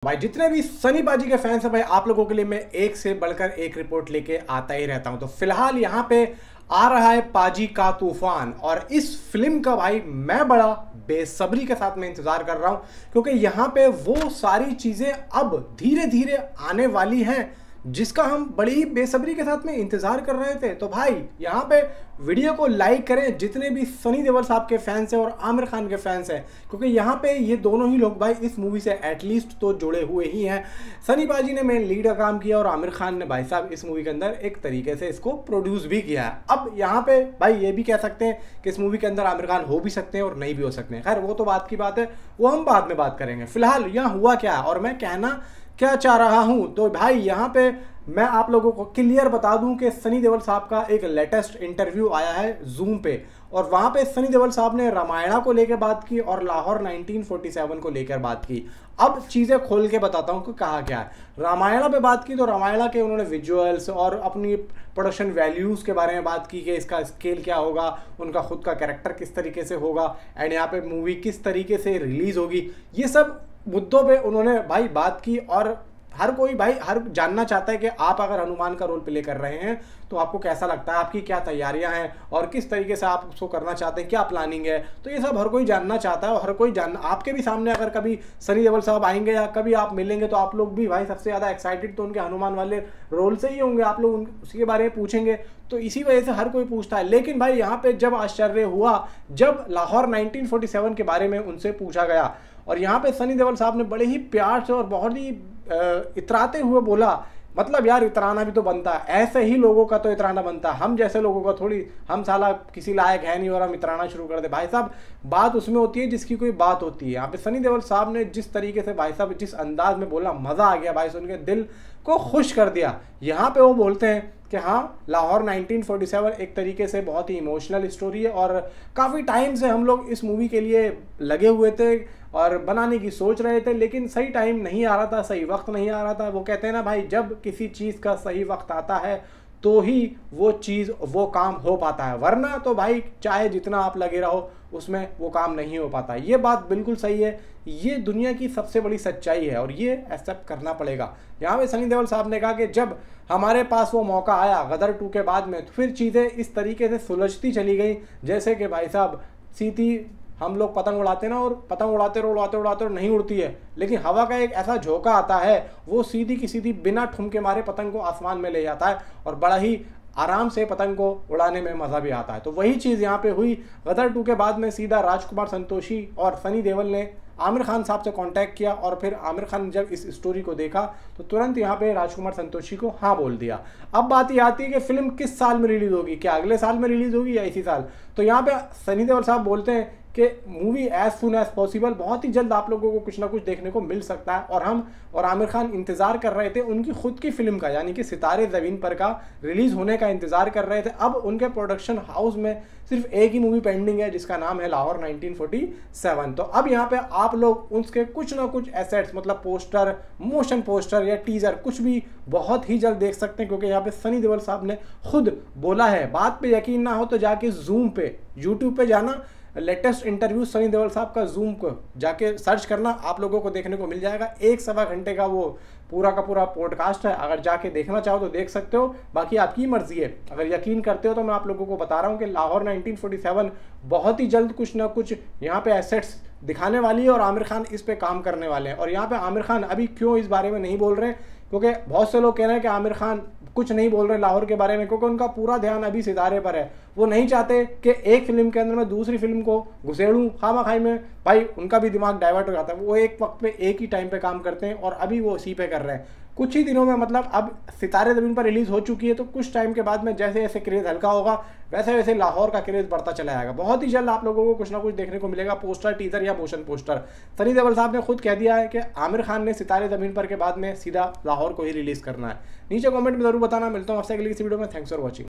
भाई जितने भी सनी पाजी के फैंस हैं भाई, आप लोगों के लिए मैं एक से बढ़कर एक रिपोर्ट लेके आता ही रहता हूं। तो फिलहाल यहाँ पे आ रहा है पाजी का तूफान, और इस फिल्म का भाई मैं बड़ा बेसब्री के साथ में इंतजार कर रहा हूं, क्योंकि यहाँ पे वो सारी चीजें अब धीरे धीरे आने वाली हैं जिसका हम बड़ी ही बेसब्री के साथ में इंतजार कर रहे थे। तो भाई यहाँ पे वीडियो को लाइक करें जितने भी सनी देओल साहब के फैंस हैं और आमिर खान के फैंस हैं, क्योंकि यहाँ पे ये दोनों ही लोग भाई इस मूवी से एटलीस्ट तो जुड़े हुए ही हैं। सनी पाजी ने मेन लीड का काम किया और आमिर खान ने भाई साहब इस मूवी के अंदर एक तरीके से इसको प्रोड्यूस भी किया है। अब यहाँ पे भाई ये भी कह सकते हैं कि इस मूवी के अंदर आमिर खान हो भी सकते हैं और नहीं भी हो सकते हैं। खैर वो तो बात की बात है, वो हम बाद में बात करेंगे। फिलहाल यहाँ हुआ क्या है और मैं कहना क्या चाह रहा हूं, तो भाई यहाँ पे मैं आप लोगों को क्लियर बता दूं कि सनी देओल साहब का एक लेटेस्ट इंटरव्यू आया है जूम पे, और वहां पे सनी देओल साहब ने रामायणा को लेकर बात की और लाहौर 1947 को लेकर बात की। अब चीजें खोल के बताता हूं कि कहा क्या है। रामायणा पे बात की तो रामायणा के उन्होंने विजुअल्स और अपनी प्रोडक्शन वैल्यूज के बारे में बात की कि इसका स्केल क्या होगा, उनका खुद का कैरेक्टर किस तरीके से होगा, एंड यहाँ पे मूवी किस तरीके से रिलीज होगी, ये सब मुद्दों पे उन्होंने भाई बात की। और हर कोई भाई हर जानना चाहता है कि आप अगर हनुमान का रोल प्ले कर रहे हैं तो आपको कैसा लगता है, आपकी क्या तैयारियां हैं और किस तरीके से आप उसको करना चाहते हैं, क्या प्लानिंग है। तो ये सब हर कोई जानना चाहता है और हर कोई जानना आपके भी सामने अगर कभी सनी देओल साहब आएंगे या कभी आप मिलेंगे तो आप लोग भी भाई सबसे ज़्यादा एक्साइटेड तो उनके हनुमान वाले रोल से ही होंगे, आप लोग उसके बारे में पूछेंगे। तो इसी वजह से हर कोई पूछता है। लेकिन भाई यहाँ पे जब आश्चर्य हुआ जब लाहौर 1947 के बारे में उनसे पूछा गया, और यहाँ पे सनी देओल साहब ने बड़े ही प्यार से और बहुत ही इतराते हुए बोला, मतलब यार इतराना भी तो बनता है, ऐसे ही लोगों का तो इतराना बनता है, हम जैसे लोगों का थोड़ी, हम साला किसी लायक है नहीं और हम इतराना शुरू कर दे। भाई साहब बात उसमें होती है जिसकी कोई बात होती है। यहाँ पे सनी देओल साहब ने जिस तरीके से भाई साहब जिस अंदाज में बोला, मजा आ गया भाई, सुन के दिल को खुश कर दिया। यहाँ पे वो बोलते हैं कि हाँ लाहौर 1947 एक तरीके से बहुत ही इमोशनल स्टोरी है और काफ़ी टाइम से हम लोग इस मूवी के लिए लगे हुए थे और बनाने की सोच रहे थे, लेकिन सही टाइम नहीं आ रहा था, सही वक्त नहीं आ रहा था। वो कहते हैं ना भाई, जब किसी चीज़ का सही वक्त आता है तो ही वो चीज़ वो काम हो पाता है, वरना तो भाई चाहे जितना आप लगे रहो उसमें वो काम नहीं हो पाता। ये बात बिल्कुल सही है, ये दुनिया की सबसे बड़ी सच्चाई है और ये एक्सेप्ट करना पड़ेगा। यहाँ पे सनी देओल साहब ने कहा कि जब हमारे पास वो मौका आया गदर 2 के बाद में, तो फिर चीज़ें इस तरीके से सुलझती चली गई जैसे कि भाई साहब सीधी हम लोग पतंग उड़ाते ना, और पतंग उड़ाते उड़ाते नहीं उड़ती है, लेकिन हवा का एक ऐसा झोंका आता है वो सीधी की सीधी बिना ठुमके मारे पतंग को आसमान में ले जाता है और बड़ा ही आराम से पतंग को उड़ाने में मज़ा भी आता है। तो वही चीज़ यहाँ पे हुई। गदर 2 के बाद में सीधा राजकुमार संतोषी और सनी देओल ने आमिर खान साहब से कांटेक्ट किया, और फिर आमिर खान ने जब इस स्टोरी को देखा तो तुरंत यहाँ पे राजकुमार संतोषी को हाँ बोल दिया। अब बात ये आती है कि फिल्म किस साल में रिलीज होगी, क्या अगले साल में रिलीज होगी या इसी साल। तो यहाँ पे सनी देओल साहब बोलते हैं कि movie as soon as possible, बहुत ही जल्द आप लोगों को कुछ ना कुछ देखने को मिल सकता है। और हम और आमिर खान इंतजार कर रहे थे उनकी खुद की फिल्म का, यानी कि सितारे ज़मीन पर का रिलीज होने का इंतजार कर रहे थे। अब उनके प्रोडक्शन हाउस में सिर्फ एक ही मूवी पेंडिंग है जिसका नाम है लाहौर 1947। तो अब यहाँ पे आप लोग उसके कुछ ना कुछ एसेट्स, मतलब पोस्टर, मोशन पोस्टर या टीजर, कुछ भी बहुत ही जल्द देख सकते हैं, क्योंकि यहाँ पे सनी देओल साहब ने खुद बोला है। बात पे यकीन ना हो तो जाके जूम पे यूट्यूब पे जाना, लेटेस्ट इंटरव्यू सनी देओल साहब का जूम को जाके सर्च करना, आप लोगों को देखने को मिल जाएगा। 1-1.25 घंटे का वो पूरा का पूरा पॉडकास्ट है, अगर जाके देखना चाहो तो देख सकते हो, बाकी आपकी मर्जी है। अगर यकीन करते हो तो मैं आप लोगों को बता रहा हूँ कि लाहौर 1947 बहुत ही जल्द कुछ ना कुछ यहाँ पे एसेट्स दिखाने वाली है और आमिर खान इस पे काम करने वाले हैं। और यहाँ पे आमिर खान अभी क्यों इस बारे में नहीं बोल रहे हैं, क्योंकि बहुत से लोग कह रहे हैं कि आमिर खान कुछ नहीं बोल रहे लाहौर के बारे में, क्योंकि उनका पूरा ध्यान अभी सितारे पर है। वो नहीं चाहते कि एक फिल्म के अंदर मैं दूसरी फिल्म को घुसेड़ूं खामा-खाई में, भाई उनका भी दिमाग डाइवर्ट हो जाता है। वो एक वक्त पे एक ही टाइम पे काम करते हैं और अभी वो इसी पे कर रहे हैं। कुछ ही दिनों में, मतलब अब सितारे ज़मीन पर रिलीज़ हो चुकी है, तो कुछ टाइम के बाद में जैसे जैसे क्रेज़ हल्का होगा वैसे वैसे लाहौर का क्रेज़ बढ़ता चला जाएगा। बहुत ही जल्द आप लोगों को कुछ ना कुछ देखने को मिलेगा, पोस्टर, टीजर या मोशन पोस्टर। सनी देओल साहब ने खुद कह दिया है कि आमिर खान ने सितारे ज़मीन पर के बाद में सीधा लाहौर को ही रिलीज़ करना है। नीचे कमेंट में जरूर बताना। मिलता हूँ आपसे अगली किसी वीडियो में। Thanks for watching.